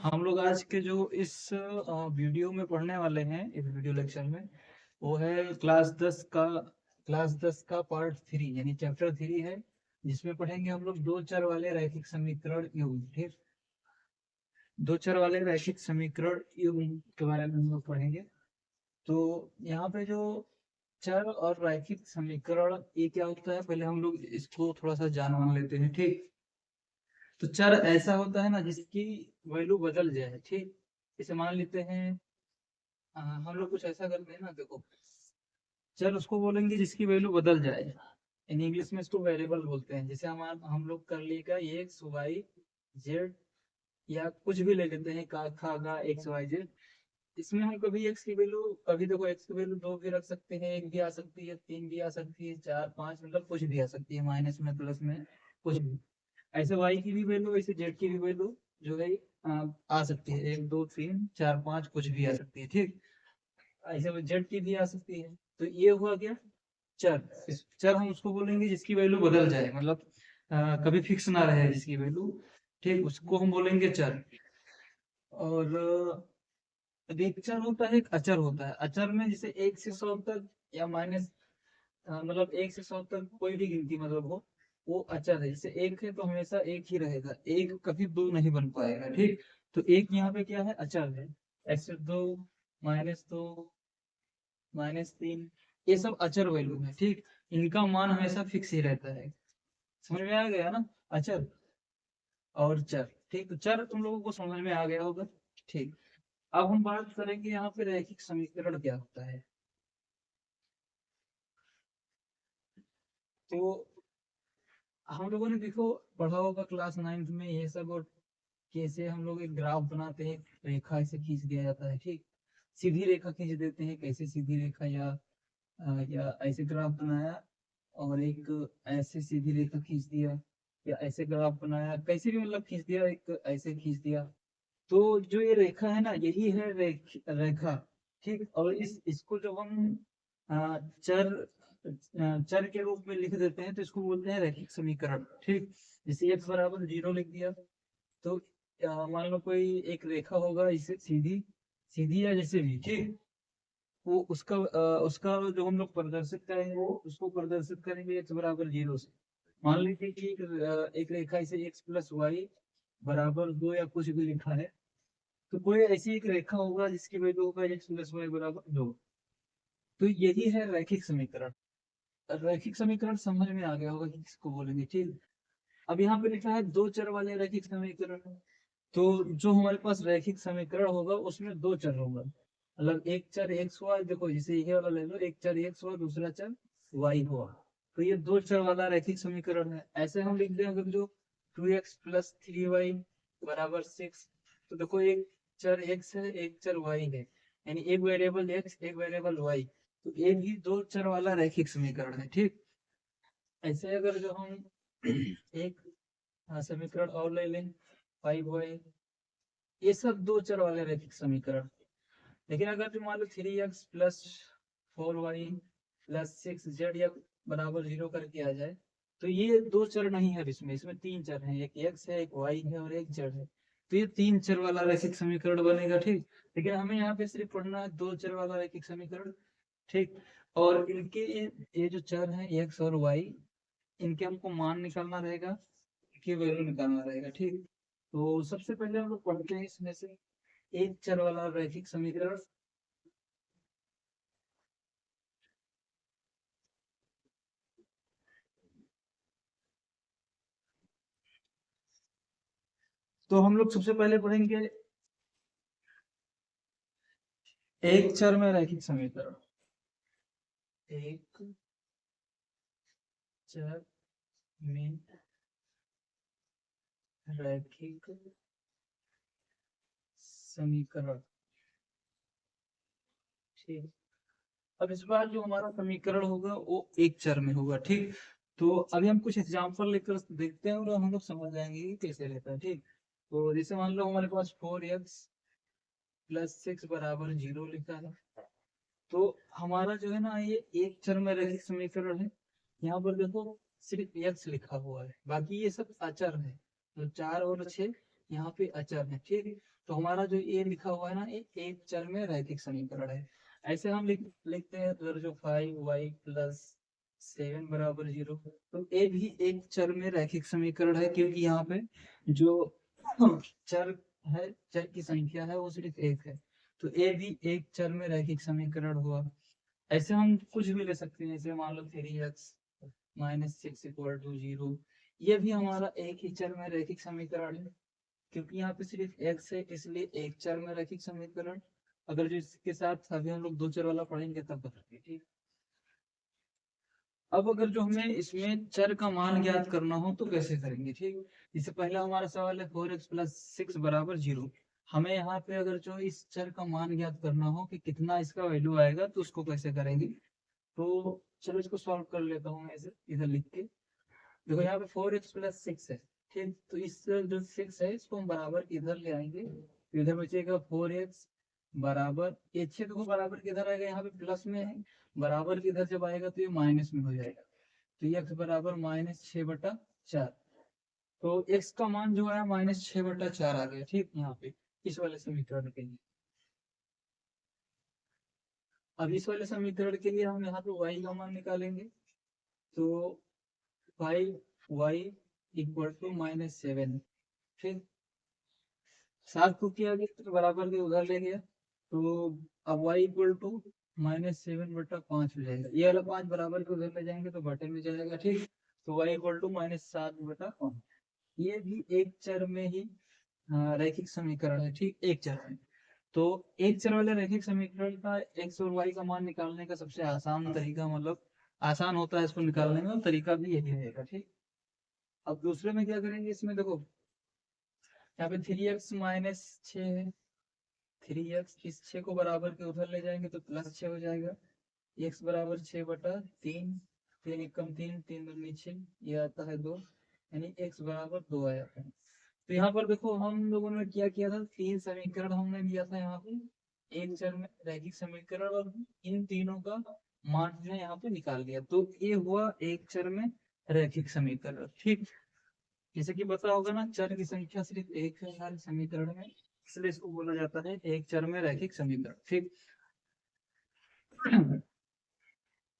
हम लोग आज के जो इस वीडियो में पढ़ने वाले हैं, इस वीडियो लेक्चर में, वो है क्लास 10 का पार्ट 3 यानी चैप्टर 3 है, जिसमें पढ़ेंगे हम लोग दो चर वाले रैखिक समीकरण युग्म। ठीक, दो चर वाले रैखिक समीकरण युग्म के बारे में हम लोग पढ़ेंगे। तो यहाँ पे जो चर और रैखिक समीकरण ये क्या होता है, पहले हम लोग इसको थोड़ा सा जान मान लेते हैं। ठीक, तो चर ऐसा होता है ना जिसकी वैल्यू बदल जाए। ठीक, इसे मान लेते हैं, हम लोग कुछ ऐसा करते हैं ना, देखो, चर उसको बोलेंगे जिसकी वैल्यू बदल जाए। इन इंग्लिश में इसको वेरिएबल बोलते हैं। जैसे हम लोग कर लिएगा एक्स वाई जेड, या कुछ भी ले लेते हैं, का खा गा एक्स वाई जेड। इसमें हम कभी एक्स की वैल्यू, कभी देखो एक्स की वैल्यू 2 भी रख सकते हैं, 1 भी आ सकती है, 3 भी आ सकती है, 4 5, मतलब कुछ भी आ सकती है, माइनस में प्लस में कुछ भी। ऐसे वाई की भी वैल्यू, ऐसे जेड की भी वैल्यू जो है आ सकती है, 1 2 3 4 5 कुछ भी आ सकती है। ठीक, ऐसे में जेड की भी आ सकती है। तो ये हुआ क्या, चर। चर हम उसको बोलेंगे जिसकी वैल्यू बदल जाए, मतलब कभी फिक्स ना रहे जिसकी वैल्यू। ठीक, उसको हम बोलेंगे चर। और अब एक चर होता है, एक अचर होता है। अचर में जैसे 1 से 100 तक या माइनस, मतलब 1 से 100 तक कोई भी गिनती मतलब हो, वो अचर है। जैसे एक है तो हमेशा एक ही रहेगा, एक कभी दो नहीं बन पाएगा। ठीक, तो एक यहाँ पे क्या है, अचर है। x2 -2 -3, ये सब अचर वैल्यू है। ठीक, इनका मान हमेशा फिक्स ही रहता है। समझ में आ गया ना, अचर और चर। ठीक, तो चर तुम लोगों को समझ में आ गया होगा। ठीक, अब हम बात करेंगे यहाँ पे रैखिक समीकरण क्या होता है। तो हम लोगों ने देखो पढ़ा होगा क्लास 9th में ये सब, और कैसे हम लोग एक ग्राफ बनाते हैं, रेखा ऐसे खींच दिया जाता है। ठीक, सीधी रेखा खींच देते हैं, कैसे सीधी रेखा, या ऐसे ग्राफ बनाया और एक ऐसे सीधी रेखा खींच दिया, या ऐसे ग्राफ बनाया, कैसे भी मतलब खींच दिया, एक ऐसे खींच दिया। तो जो ये रेखा है ना, यही है रेखा। ठीक, और इसको जब हम चर चर के रूप में लिख देते हैं तो इसको बोलते हैं रैखिक समीकरण। ठीक, जैसे x बराबर 0 लिख दिया, तो मान लो कोई एक रेखा होगा, इसे सीधी सीधी या जैसे भी। ठीक, वो उसका जो हम लोग प्रदर्शित करेंगे, वो उसको प्रदर्शित करेंगे x बराबर 0 से। मान लीजिए कि एक रेखा इसे x प्लस वाई बराबर 2 या कुछ भी लिखा है, तो कोई ऐसी एक रेखा होगा जिसकी वैल्यू होगा x प्लस वाई बराबर 2। तो यही है रैखिक समीकरण। रैखिक समीकरण समझ में आ गया होगा कि किसको बोलेंगे। ठीक, अब यहाँ पे लिखा है दो चर वाले रैखिक समीकरण। तो जो हमारे पास रैखिक समीकरण होगा उसमें दो चर होगा, मतलब एक चर एक्स हुआ, देखो जैसे ये वाला ले लो, एक चर एक्स हुआ, दूसरा चर वाई हुआ। तो ये दो चर वाला रैखिक समीकरण है। ऐसे हम लिख दें अगर, जो 2x प्लस 3y बराबर 6। तो देखो एक चर एक्स है, एक चर वाई है, यानी एक वेरिएबल एक्स, एक वेरिएबल वाई। तो एक ही दो चर वाला रैखिक समीकरण है। ठीक, ऐसे अगर जो हम एक समीकरण और ले लें, 5y, ये सब दो चर वाले रैखिक समीकरण। लेकिन अगर जो मान लो 3x plus 4y plus 6z या बराबर 0 करके आ जाए, तो ये दो चर नहीं है, इसमें इसमें तीन चर हैं, एक x है, एक y है और एक z है। तो ये तीन चर वाला रैखिक समीकरण बनेगा। ठीक, लेकिन हमें यहाँ पे सिर्फ पढ़ना है दो चर वाला रैखिक समीकरण। ठीक, और इनके ये जो चर हैं x और y, इनके हमको मान निकालना रहेगा, की वैल्यू निकालना रहेगा। ठीक, तो सबसे पहले हम लोग पढ़ते हैं इसमें से एक चर वाला रैखिक समीकरण। तो हम लोग सबसे पहले पढ़ेंगे एक चर में रैखिक समीकरण। एक चर में रैखिक समीकरण। ठीक, अब इस बार जो हमारा समीकरण होगा वो एक चर में होगा। ठीक, तो अभी हम कुछ एग्जांपल लेकर देखते हैं और हम लोग समझ जाएंगे कि कैसे रहता है। ठीक, तो जैसे मान लो हमारे पास 4x प्लस 6 बराबर 0 लिखा है। तो हमारा जो है ना, ये एक चर में रैखिक समीकरण है। यहाँ पर देखो सिर्फ x लिखा हुआ है, बाकी ये सब अचर है। तो 4 और 6 यहाँ पे अचर है, ठीक है। तो हमारा जो ए लिखा हुआ है ना, ये एक चर में रैखिक समीकरण है। ऐसे हम लिखते हैं अगर जो 5y+7 बराबर 0, तो ए भी एक चर में रैखिक समीकरण है, क्योंकि यहाँ पे जो चर है, चर की संख्या है वो सिर्फ एक है, तो ए भी एक चर में रैखिक समीकरण हुआ। ऐसे हम कुछ भी ले सकते हैं, जैसे मान लो 3x-6 = 0, ये भी हमारा एक ही चर में रैखिक समीकरण है, क्योंकि यहाँ पे सिर्फ x है, इसलिए एक चर में रैखिक समीकरण। अगर जो इसके साथ अभी हम लोग दो चर वाला पढ़ेंगे तब बताएंगे, ठीक। अब अगर जो हमें इसमें चर का मान ज्ञात करना हो तो कैसे करेंगे, ठीक। इससे पहला हमारा सवाल है 4x+6 बराबर 0। हमें यहाँ पे अगर जो इस चर का मान ज्ञात करना हो कि कितना इसका वैल्यू आएगा, तो उसको कैसे करेंगे। तो चलो इसको सॉल्व कर लेता हूँ मैं इसे इधर लिख के। देखो यहाँ पे 4x+6 है, ठीक। तो इस जो 6 है इसको हम बराबर इधर ले आएंगे, तो इधर बचेगा 4x बराबर, ये 6 देखो बराबर किधर आएगा, यहाँ पे प्लस में है, बराबर किधर जब आएगा तो ये माइनस में हो जाएगा, तो ये x बराबर -6/4। तो x का मान जो है -6/4 आ गया, ठीक। यहाँ पे इस वाले समीकरण के लिए, अब इस वाले समीकरण के लिए हम यहाँ पे y का मान निकालेंगे, तो 5y = -7, ठीक। 7 को किया गया तो बराबर के उधर ले गया, तो अब y = -7/5 हो जाएगा, ये वाला 5 बराबर के उधर ले जाएंगे तो बटे में जाएगा, ठीक। तो y = -7/5। ये भी एक चर में ही रैखिक समीकरण है, ठीक, एक चर में। तो एक चर वाले रैखिक समीकरण का x और y का मान निकालने का सबसे आसान तरीका, मतलब आसान होता है इसको निकालने में, और तरीका भी यही रहेगा, ठीक। अब दूसरे में क्या करेंगे, इसमें देखो यहाँ पे 3x-6 है, 3x इस 6 को बराबर के उधर ले जाएंगे तो +6 हो जाएगा, x बराबर 6/3, 3 एकम 3, 3 दूनी 6, ये आता है 2, यानी x बराबर 2 आ जाता है। तो यहाँ पर देखो हम लोगों ने क्या किया था, तीन समीकरण हमने लिया था यहाँ पे, एक चर में रैखिक समीकरण, और इन तीनों का मान हमने यहाँ पे निकाल लिया, तो ये हुआ एक चर में रैखिक समीकरण, ठीक। जैसे कि पता होगा ना, चर की संख्या सिर्फ एक है हर समीकरण में, इसलिए इसको बोला जाता है एक चर में रैखिक समीकरण, ठीक।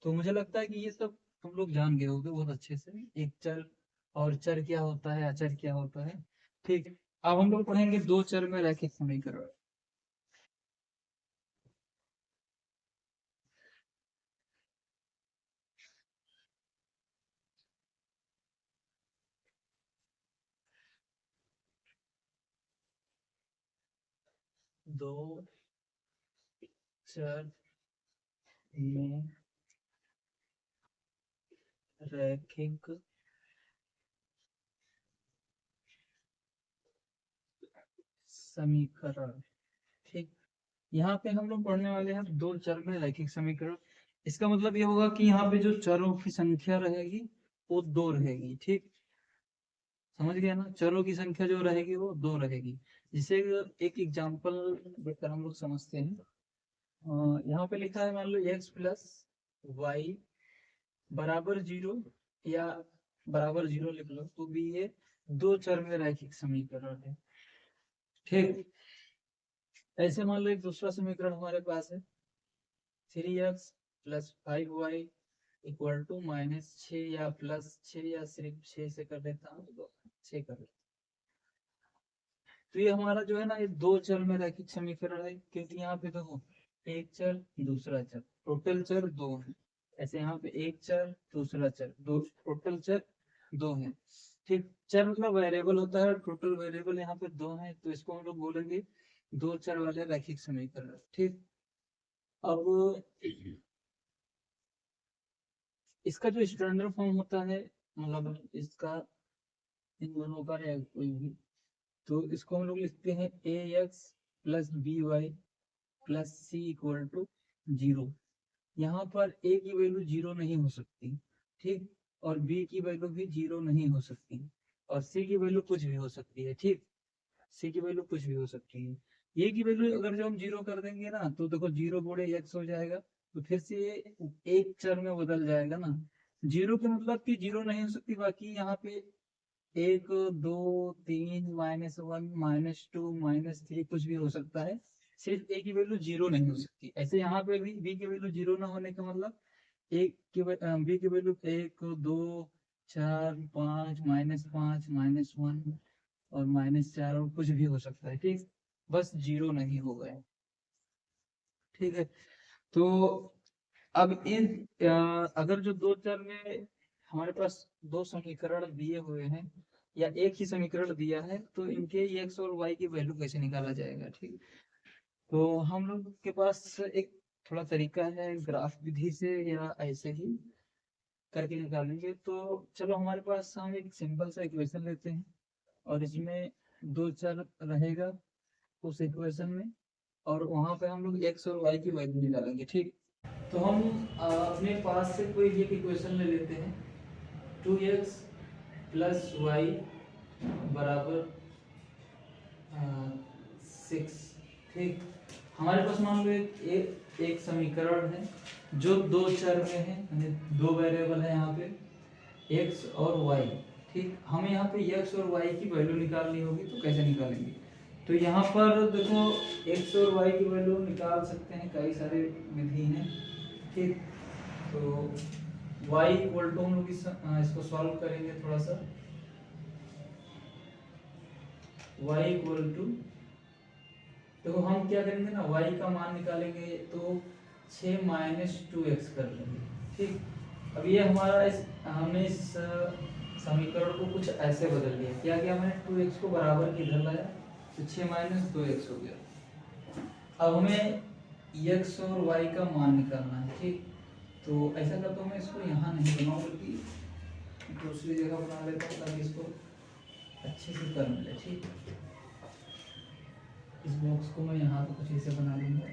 तो मुझे लगता है कि ये सब तुम लोग जान गए होगे बहुत अच्छे से, एक चर और चर क्या होता है, अचर क्या होता है, ठीक। अब हम लोग पढ़ेंगे दो चर में रैखिक समीकरण। दो चर में रैखिक समीकरण, ठीक। यहाँ पे हम लोग पढ़ने वाले हैं दो चर में रैखिक समीकरण। इसका मतलब ये होगा कि यहाँ पे जो चरों की संख्या रहेगी वो दो रहेगी, ठीक। समझ गया ना, चरों की संख्या जो रहेगी वो दो रहेगी। जिसे एक एग्जांपल देकर हम लोग समझते हैं। यहाँ पे लिखा है मान लो x+y बराबर 0 या बराबर 0 लिख लो, तो भी ये दो चर में रैखिक समीकरण है, ठीक। ऐसे मान लो एक दूसरा समीकरण हमारे पास है 3x+5y = -6 या +6, या सिर्फ 6 से कर देता हूँ तो 6 कर देता हूँ। तो ये हमारा जो है ना, ये दो चर में रैखिक समीकरण है, क्योंकि यहाँ पे देखो एक चर दूसरा चर, टोटल चर दो है। ऐसे यहाँ पे एक चर दूसरा चर, दो टोटल चर दो है, ठीक। चर मतलब वेरिएबल होता है, टोटल वेरिएबल यहाँ पे दो है, तो इसको हम लोग बोलेंगे दो चर वाले रैखिक समीकरण, ठीक। अब इसका जो स्टैंडर्ड फॉर्म होता है, मतलब इसका इन दोनों का या कोई भी, तो इसको हम लोग लिखते हैं ax+by+c=0। यहाँ पर a की वैल्यू 0 नहीं हो सकती, ठीक। और b की वैल्यू भी 0 नहीं हो सकती, और c की वैल्यू कुछ भी हो सकती है, ठीक। c की वैल्यू कुछ भी हो सकती है। a की वैल्यू अगर जो हम 0 कर देंगे ना, तो देखो 0 × x हो जाएगा, तो फिर से ये एक चर में बदल जाएगा ना। 0 का मतलब कि 0 नहीं हो सकती, बाकी यहाँ पे 1 2 3 -1 -2 -3 कुछ भी हो सकता है, सिर्फ a की वैल्यू 0 नहीं हो सकती। ऐसे यहाँ पे भी b की वैल्यू 0 ना होने का मतलब b की वैल्यू 1 2 4 5 -5 -1 और -4 और कुछ भी हो सकता है, ठीक, बस 0 नहीं होगा, ठीक है। तो अब अगर जो दो चर में हमारे पास दो समीकरण दिए हुए हैं या एक ही समीकरण दिया है, तो इनके x और y की वैल्यू कैसे निकाला जाएगा, ठीक। तो हम लोग के पास एक थोड़ा तरीका है, ग्राफ विधि से या ऐसे ही करके निकालेंगे। तो चलो, हमारे पास हम एक सिंपल सा इक्वेशन लेते हैं और इसमें दो चर रहेगा उस इक्वेशन में, और वहां पे हम लोग x और y की वैल्यू निकालेंगे, ठीक। तो हम अपने पास से कोई एक इक्वेशन ले लेते हैं, 2x प्लस वाई बराबर 6, ठीक। हमारे पास मान लो एक समीकरण है जो दो चर में है, यानी दो वेरिएबल है यहाँ पे x और y, ठीक। हमें यहाँ पे x और y की वैल्यू निकालनी होगी, तो कैसे निकालेंगे? तो यहाँ पर देखो, x और y की वैल्यू निकाल सकते हैं, कई सारे विधि हैं, ठीक। तो y इक्वल टू हम लोग इसको सॉल्व करेंगे थोड़ा सा। y इक्वल टू, देखो हम क्या करेंगे ना, y का मान निकालेंगे तो 6 - 2x कर लेंगे, ठीक। अब ये हमारा हमने इस समीकरण को कुछ ऐसे बदल दिया, क्या किया मैंने, 2x को बराबर की इधर लाया तो 6 - 2x हो गया। अब हमें x और y का मान निकालना है, ठीक। तो ऐसा करता हूँ, मैं इसको यहाँ नहीं बनाऊँ बल्कि दूसरी जगह बना लेता हूँ ताकि इसको अच्छे से कर मिले, ठीक। इस बॉक्स को मैं यहाँ पे कुछ ऐसे बना लूँगा।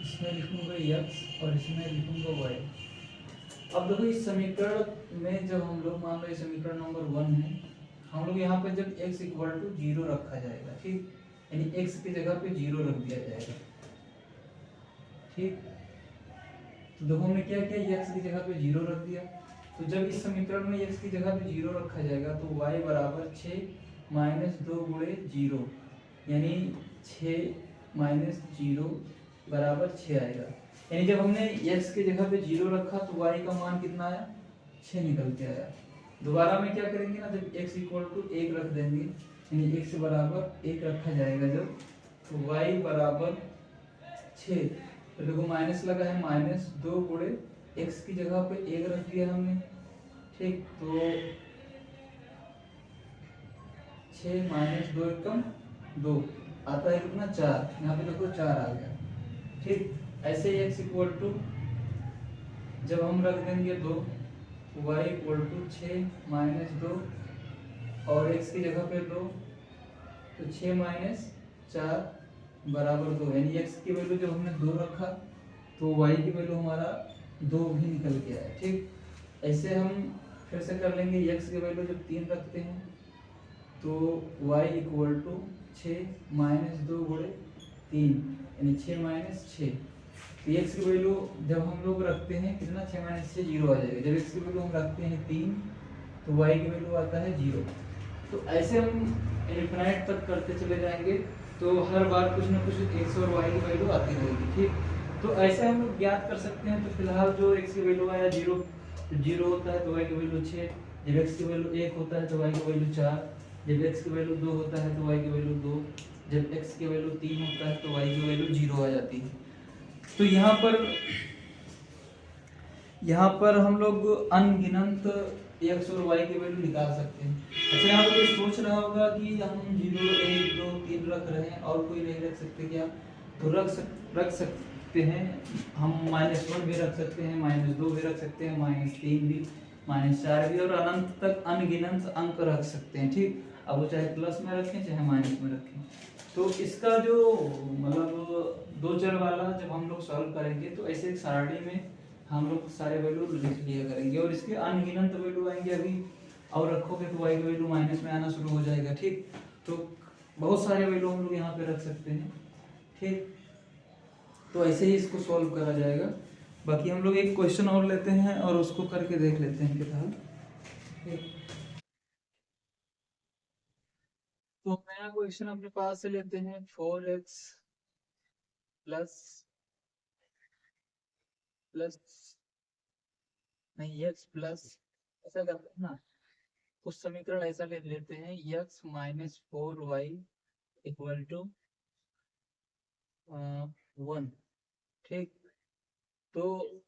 इसमें लिखूंगा x और इसमें लिखूंगा y। अब देखो, इस समीकरण में जब हम लोग, मान लो ये समीकरण नंबर 1 है, हम लोग यहाँ पे जब x इक्वल टू 0 रखा जाएगा, ठीक, यानी x की जगह पे 0 रख दिया जाएगा, ठीक। तो देखो हमने क्या किया, x की जगह पे 0 रख दिया। तो जब इस समीकरण में x की जगह पे 0 रखा जाएगा तो y बराबर 6 - 2 गुणे 0, यानी 6 - 0 बराबर 6 आएगा। यानी जब हमने x की जगह पे 0 रखा तो y का मान कितना आया, 6 निकल के आया। दोबारा में क्या करेंगे ना, जब x इक्वल टू 1 रख देंगे, यानी x बराबर 1 रखा जाएगा जब, तो y बराबर 6, तो देखो माइनस लगा है, -2 गुणे x की जगह पे 1 रख दिया हमने, ठीक। तो 6 - 2 एकम 2 आता है कितना, 4, यहाँ पे देखो 4 आ गया, ठीक। ऐसे ही x इक्वल टू जब हम रख देंगे 2, y इक्वल टू 6 - 2 और x की जगह पे 2, तो 6 - 4 बराबर 2, यानी x की वैल्यू जब हमने 2 रखा तो y की वैल्यू हमारा 2 भी निकल के आया, ठीक। ऐसे हम फिर से कर लेंगे, x की वैल्यू जब 3 रखते हैं तो y इक्वल टू 6 - 2 गुणे 3, यानी 6 - 6। तो x की वैल्यू जब हम लोग रखते हैं कितना, 6 - 6 0 आ जाएगा। जब x की वैल्यू हम रखते हैं 3 तो y की वैल्यू आता है 0। तो ऐसे हम इनफिनाइट तक करते चले जाएंगे, तो हर बार कुछ ना कुछ x और y की वैल्यू आती रहेगी, ठीक। तो ऐसे हम लोग ज्ञात कर सकते हैं। तो फिलहाल जो x की वैल्यू आया 0, तो 0 होता है तो y की वैल्यू 6, जब x की वैल्यू 1 होता है तो y की वैल्यू 4, जब x की वैल्यू 2 होता है तो y की वैल्यू 2, जब x की वैल्यू 3 होता है तो y की वैल्यू 0 आ जाती है। तो यहाँ पर हम लोग अनगिनत x और y की वैल्यू निकाल सकते हैं। अच्छा, यहाँ पर कोई सोच रहा होगा कि हम 0 1 2 3 रख रहे हैं और कोई नहीं रख सकते क्या? तो रख सकते हैं हम, -1 भी रख सकते हैं, -2 भी रख सकते हैं, -3 भी, -4 भी, और अनंत तक अनगिनत अंक रख सकते हैं, ठीक। अब वो चाहे प्लस में रखें चाहे माइनस में रखें। तो इसका जो मतलब दो चर वाला जब हम लोग सॉल्व करेंगे तो ऐसे एक सारणी में हम लोग सारे वैल्यू लिख लिया करेंगे, और इसके अनगिनत वैल्यू आएंगे अभी, और रखोगे तो y की वैल्यू माइनस में आना शुरू हो जाएगा, ठीक। तो बहुत सारे वैल्यू हम लोग यहाँ पे रख सकते हैं, ठीक। तो ऐसे ही इसको सॉल्व करा जाएगा। बाकी हम लोग एक क्वेश्चन और लेते हैं और उसको करके देख लेते हैं क्या था। तो नया क्वेश्चन अपने पास से लेते हैं। 4x प्लस प्लस नहीं x प्लस, ऐसा करते हैं ना, उस समीकरण ऐसा ले लेते हैं, x minus 4y equal to 1। ठीक, तो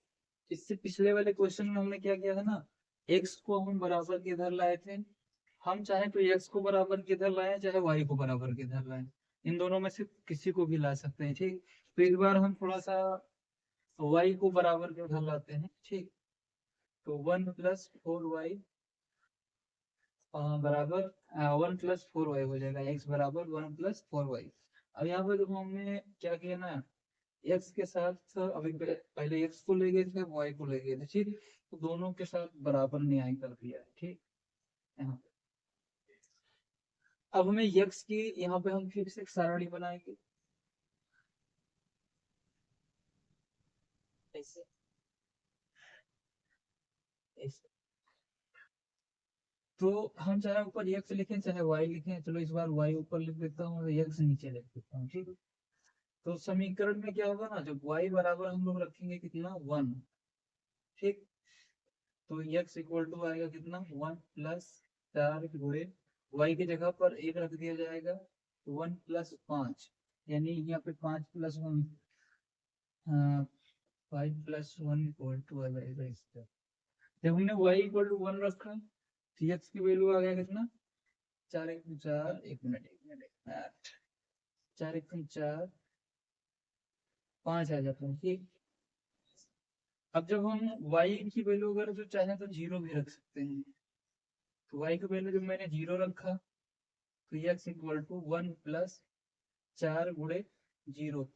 इससे पिछले वाले क्वेश्चन में हमने क्या किया था ना, x को हम बराबर के इधर लाए थे। हम चाहे तो x को बराबर के इधर लाए, चाहे y को बराबर के इधर लाए, इन दोनों में से किसी को भी ला सकते हैं। ठीक, तो इस बार हम थोड़ा सा y को बराबर के उधर लाते हैं। ठीक, तो 1 + 4y बराबर 1 + 4y हो जाएगा। x बराबर 1 + 4y। अब यहाँ पे देखो हमने क्या किया ना, x के साथ अभी पहले x को ले गए थे, y को ले गए थे। ठीक, तो दोनों के साथ बराबर न्याय कर दिया है। ठीक, यहाँ पे अब हमें x की यहाँ पे हम फिर से एक सारणी बनाएंगे ऐसे ऐसे। तो हम चाहे ऊपर x लिखें चाहे y लिखें, चलो इस बार y ऊपर लिख देता हूँ और x नीचे लिख देता हूँ। ठीक, तो समीकरण में क्या होगा ना, जब y बराबर हम लोग रखेंगे कितना 1। ठीक, तो x इक्वल टू आएगा कितना 1 + 4 गुणे y की जगह पर 1 रख दिया जाएगा, 1 + 5, यानी यहाँ पे 5 + 1 5 + 1 इक्वल टू आ जाएगा इसका। जब हमने y इक्वल टू 1 रखा तो x की वैल्यू आ गया कितना 4 × 4, 1 मिनट 8, 4 × 4 5 आ जाता है। ठीक, अब जब हम y की वैल्यू अगर जो चाहे तो 0 भी रख सकते हैं, तो y की वैल्यू जब मैंने 0 रखा तो x इक्वल टू 1 + 4 गुणे 0,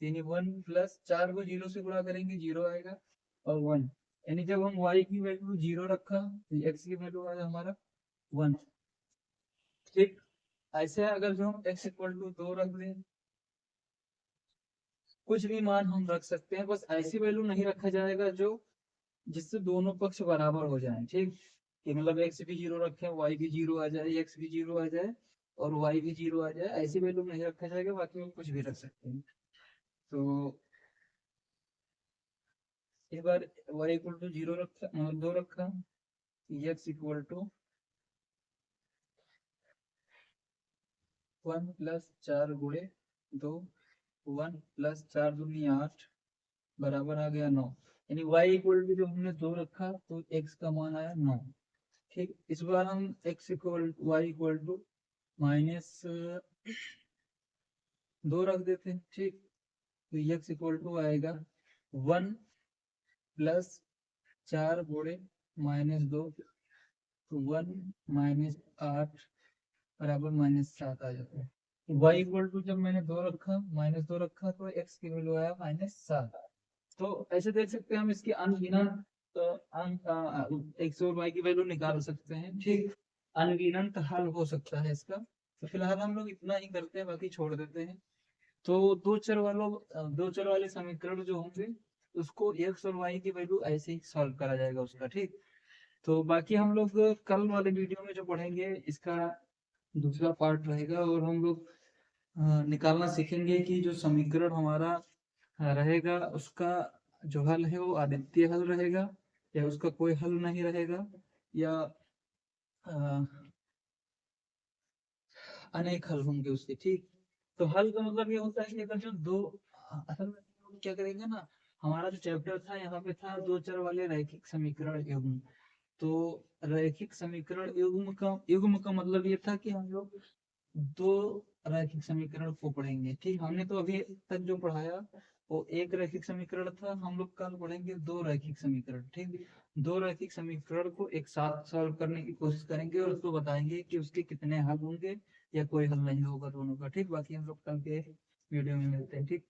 यानी 1 + 4 को 0 से गुणा करेंगे 0 आएगा और 1, यानी जब हम y की वैल्यू 0 रखा तो x की वैल्यू आया हमारा 1। ठीक, ऐसे अगर जो हम x इक्वल टू 2 रख दें, कुछ भी मान हम रख सकते हैं, बस ऐसी वैल्यू नहीं रखा जाएगा जो जिससे दोनों पक्ष बराबर हो जाएं। ठीक, कि मतलब x भी 0 रखें, y भी 0 आ जाए, x भी 0 आ जाए और y भी 0 आ जाए, ऐसी वैल्यू नहीं रखा जाएगा, बाकी हम कुछ भी रख सकते हैं। तो एक बार y इक्वल टू 0 रखा 2 रखा, x इक्वल टू 1 + 4 गुणे 2, 1 + 4 दूनी 8 बराबर आ गया 9, यानी y इक्वल टू जब हमने 2 रखा तो x का मान आया 9। ठीक, इस बार हम x equal y equal to -2 रख देते हैं। ठीक, तो x इक्वल टू आएगा 1 + 4 गुणे -2, तो 1 - 8 बराबर -7 आ जाता है। y इक्वल टू जब मैंने 2 रखा -2 रखा तो x की वैल्यू आया -7। तो ऐसे देख सकते हैं हम इसकी अनगिनत x और y की वैल्यू निकाल सकते हैं। ठीक, अनगिनत हल हो सकता है इसका। तो फिलहाल हम लोग इतना ही करते हैं, बाकी छोड़ देते हैं। तो दो चर वाले समीकरण जो होंगे उसको x और y की वैल्यू ऐसे ही सॉल्व करा जाएगा उसका। ठीक, तो बाकी हम लोग कल वाले वीडियो में जो पढ़ेंगे इसका दूसरा पार्ट रहेगा और हम लोग निकालना सीखेंगे कि जो समीकरण हमारा रहेगा उसका जो हल है वो अद्वितीय हल रहेगा या उसका कोई हल नहीं रहेगा, या अनेक हल होंगे उसके। ठीक, तो हल का मतलब ये होता है कि अगर जो दो असल में हम लोग क्या करेंगे ना, हमारा जो चैप्टर था यहाँ पे था दो चर वाले रैखिक समीकरण युग्म। तो रैखिक समीकरण युग्म का मतलब ये था कि हम लोग दो रैखिक समीकरण को पढ़ेंगे। ठीक, हमने तो अभी तक जो पढ़ाया वो एक रैखिक समीकरण था, हम लोग कल पढ़ेंगे दो रैखिक समीकरण। ठीक, दो रैखिक समीकरण को एक साथ सॉल्व करने की कोशिश करेंगे और उसको बताएंगे कि उसके कितने हल होंगे या कोई हल नहीं होगा दोनों का। ठीक, बाकी हम लोग कल के वीडियो में मिलते हैं। ठीक।